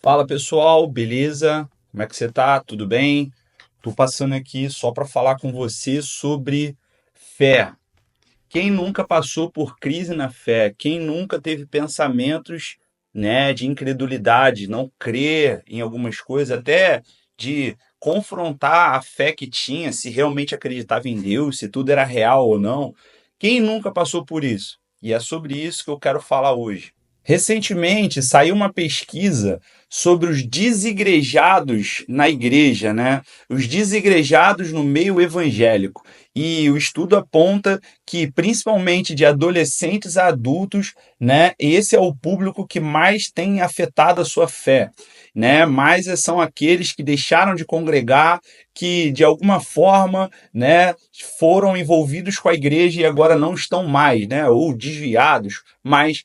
Fala pessoal, beleza? Como é que você tá? Tudo bem? Tô passando aqui só para falar com você sobre fé. Quem nunca passou por crise na fé? Quem nunca teve pensamentos, né, de incredulidade, não crer em algumas coisas, até de confrontar a fé que tinha, se realmente acreditava em Deus, se tudo era real ou não? Quem nunca passou por isso? E é sobre isso que eu quero falar hoje. Recentemente saiu uma pesquisa sobre os desigrejados na igreja, né? Os desigrejados no meio evangélico. E o estudo aponta que, principalmente de adolescentes a adultos, né, esse é o público que mais tem afetado a sua fé, né? Mais são aqueles que deixaram de congregar, que de alguma forma, né, foram envolvidos com a igreja e agora não estão mais, né, ou desviados. Mas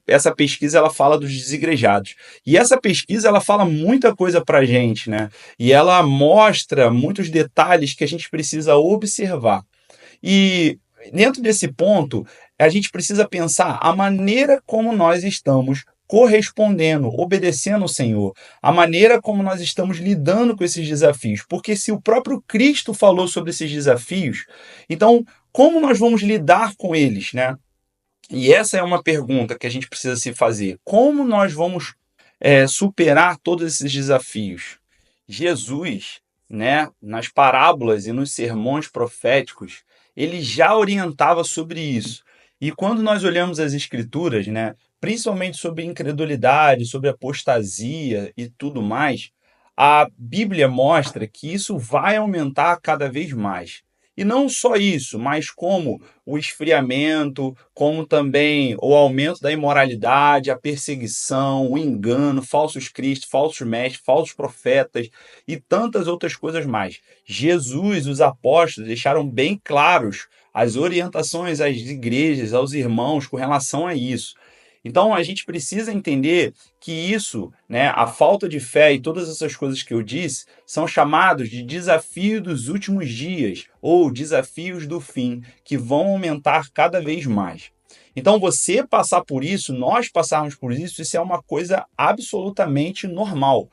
essa pesquisa ela fala dos desigrejados. E essa pesquisa ela fala muita coisa para a gente, né? E ela mostra muitos detalhes que a gente precisa observar. E dentro desse ponto, a gente precisa pensar a maneira como nós estamos correspondendo, obedecendo ao Senhor, a maneira como nós estamos lidando com esses desafios. Porque se o próprio Cristo falou sobre esses desafios, então como nós vamos lidar com eles, né? E essa é uma pergunta que a gente precisa se fazer. Como nós vamos superar todos esses desafios? Jesus, né, nas parábolas e nos sermões proféticos, ele já orientava sobre isso. E quando nós olhamos as escrituras, né, principalmente sobre incredulidade, sobre apostasia e tudo mais, a Bíblia mostra que isso vai aumentar cada vez mais. E não só isso, mas como o esfriamento, como também o aumento da imoralidade, a perseguição, o engano, falsos cristos, falsos mestres, falsos profetas e tantas outras coisas mais. Jesus, os apóstolos, deixaram bem claros as orientações às igrejas, aos irmãos com relação a isso. Então a gente precisa entender que isso, né, a falta de fé e todas essas coisas que eu disse, são chamados de desafio dos últimos dias ou desafios do fim, que vão aumentar cada vez mais. Então, você passar por isso, nós passarmos por isso, isso é uma coisa absolutamente normal.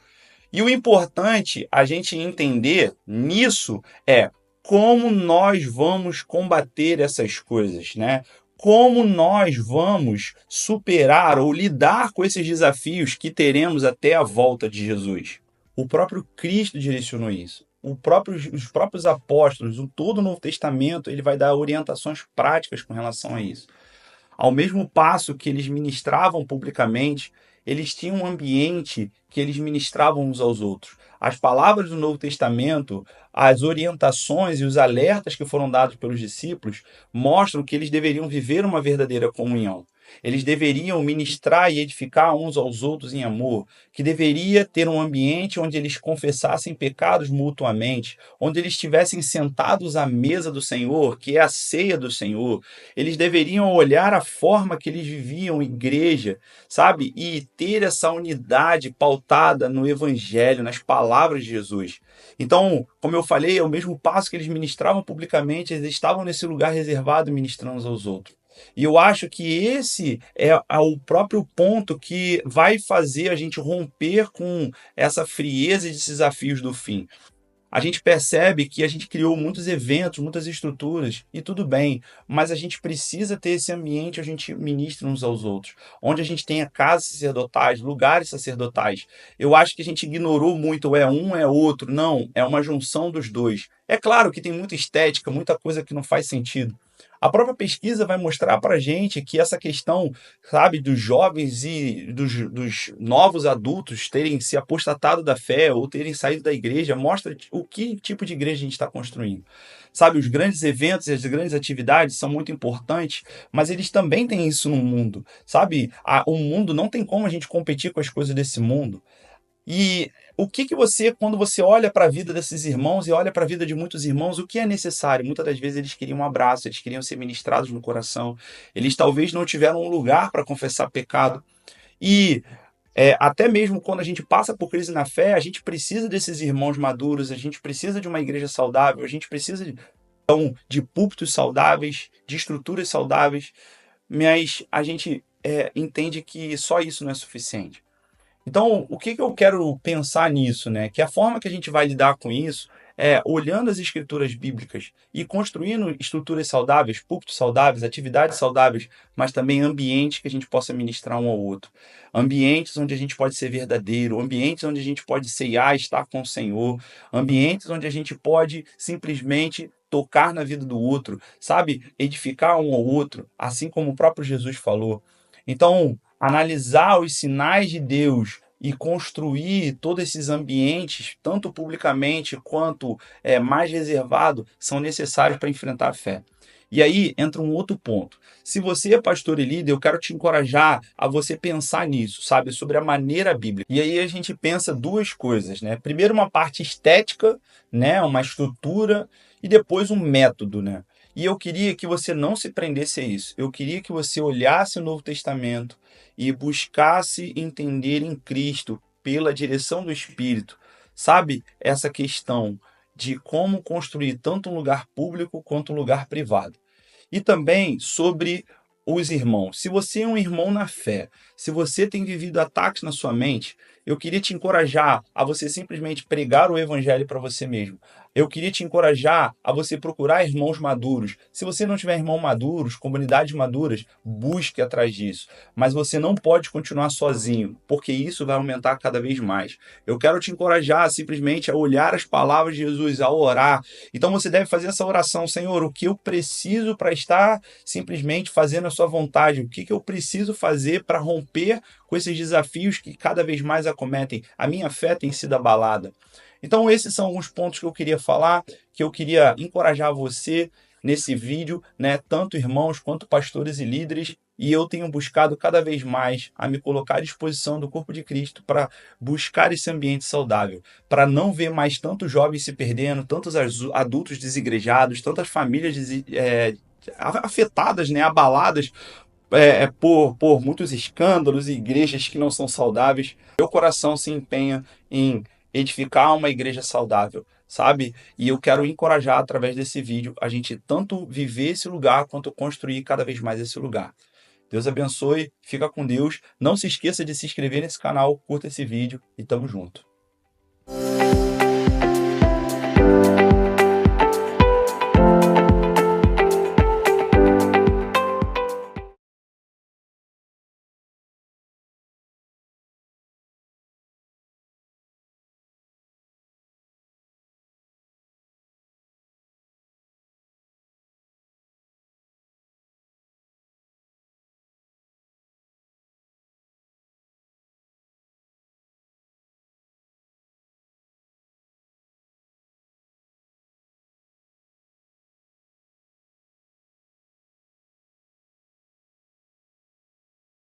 E o importante a gente entender nisso é como nós vamos combater essas coisas, né? Como nós vamos superar ou lidar com esses desafios que teremos até a volta de Jesus. O próprio Cristo direcionou isso. Os próprios apóstolos, todo o Novo Testamento, ele vai dar orientações práticas com relação a isso. Ao mesmo passo que eles ministravam publicamente, eles tinham um ambiente que eles ministravam uns aos outros. As palavras do Novo Testamento, as orientações e os alertas que foram dados pelos discípulos mostram que eles deveriam viver uma verdadeira comunhão. Eles deveriam ministrar e edificar uns aos outros em amor, que deveria ter um ambiente onde eles confessassem pecados mutuamente, onde eles estivessem sentados à mesa do Senhor, que é a ceia do Senhor. Eles deveriam olhar a forma que eles viviam igreja, sabe? E ter essa unidade pautada no evangelho, nas palavras de Jesus. Então, como eu falei, ao mesmo passo que eles ministravam publicamente, eles estavam nesse lugar reservado ministrando uns aos outros. E eu acho que esse é o próprio ponto que vai fazer a gente romper com essa frieza e esses desafios do fim. A gente percebe que a gente criou muitos eventos, muitas estruturas, e tudo bem, mas a gente precisa ter esse ambiente onde a gente ministra uns aos outros, onde a gente tenha casas sacerdotais, lugares sacerdotais. Eu acho que a gente ignorou muito, ou é um, é outro. Não, é uma junção dos dois. É claro que tem muita estética, muita coisa que não faz sentido. A própria pesquisa vai mostrar para a gente que essa questão, sabe, dos jovens e dos novos adultos terem se apostatado da fé ou terem saído da igreja, mostra o que tipo de igreja a gente está construindo. Sabe, os grandes eventos e as grandes atividades são muito importantes, mas eles também têm isso no mundo. Sabe, o mundo não tem como a gente competir com as coisas desse mundo. E o que que você, quando você olha para a vida desses irmãos e olha para a vida de muitos irmãos, o que é necessário? Muitas das vezes eles queriam um abraço, eles queriam ser ministrados no coração, eles talvez não tiveram um lugar para confessar pecado. E até mesmo quando a gente passa por crise na fé, a gente precisa desses irmãos maduros, a gente precisa de uma igreja saudável, a gente precisa de púlpitos saudáveis, de estruturas saudáveis, mas a gente entende que só isso não é suficiente. Então, o que que eu quero pensar nisso, né? Que a forma que a gente vai lidar com isso é olhando as escrituras bíblicas e construindo estruturas saudáveis, púlpitos saudáveis, atividades saudáveis, mas também ambientes que a gente possa ministrar um ao outro. Ambientes onde a gente pode ser verdadeiro, ambientes onde a gente pode ceiar, estar com o Senhor, ambientes onde a gente pode simplesmente tocar na vida do outro, sabe? Edificar um ao outro, assim como o próprio Jesus falou. Então, analisar os sinais de Deus e construir todos esses ambientes, tanto publicamente quanto mais reservado, são necessários para enfrentar a fé. E aí entra um outro ponto. Se você é pastor e líder, eu quero te encorajar a você pensar nisso, sabe? Sobre a maneira bíblica. E aí a gente pensa duas coisas, né? Primeiro, uma parte estética, né? Uma estrutura, e depois um método, né? E eu queria que você não se prendesse a isso. Eu queria que você olhasse o Novo Testamento e buscasse entender em Cristo, pela direção do Espírito, sabe? Essa questão de como construir tanto um lugar público quanto um lugar privado. E também sobre os irmãos. Se você é um irmão na fé, se você tem vivido ataques na sua mente, eu queria te encorajar a você simplesmente pregar o evangelho para você mesmo. Eu queria te encorajar a você procurar irmãos maduros. Se você não tiver irmãos maduros, comunidades maduras, busque atrás disso. Mas você não pode continuar sozinho, porque isso vai aumentar cada vez mais. Eu quero te encorajar simplesmente a olhar as palavras de Jesus, a orar. Então você deve fazer essa oração: Senhor, o que eu preciso para estar simplesmente fazendo a sua vontade? O que eu preciso fazer para romper com esses desafios que cada vez mais acometem? A minha fé tem sido abalada. Então, esses são alguns pontos que eu queria falar, que eu queria encorajar você nesse vídeo, né? Tanto irmãos quanto pastores e líderes. E eu tenho buscado cada vez mais a me colocar à disposição do corpo de Cristo para buscar esse ambiente saudável, para não ver mais tantos jovens se perdendo, tantos adultos desigrejados, tantas famílias afetadas, né? Abaladas por muitos escândalos e igrejas que não são saudáveis. Meu coração se empenha em edificar uma igreja saudável, sabe? E eu quero encorajar através desse vídeo a gente tanto viver esse lugar quanto construir cada vez mais esse lugar. Deus abençoe, fica com Deus. Não se esqueça de se inscrever nesse canal, curta esse vídeo e tamo junto.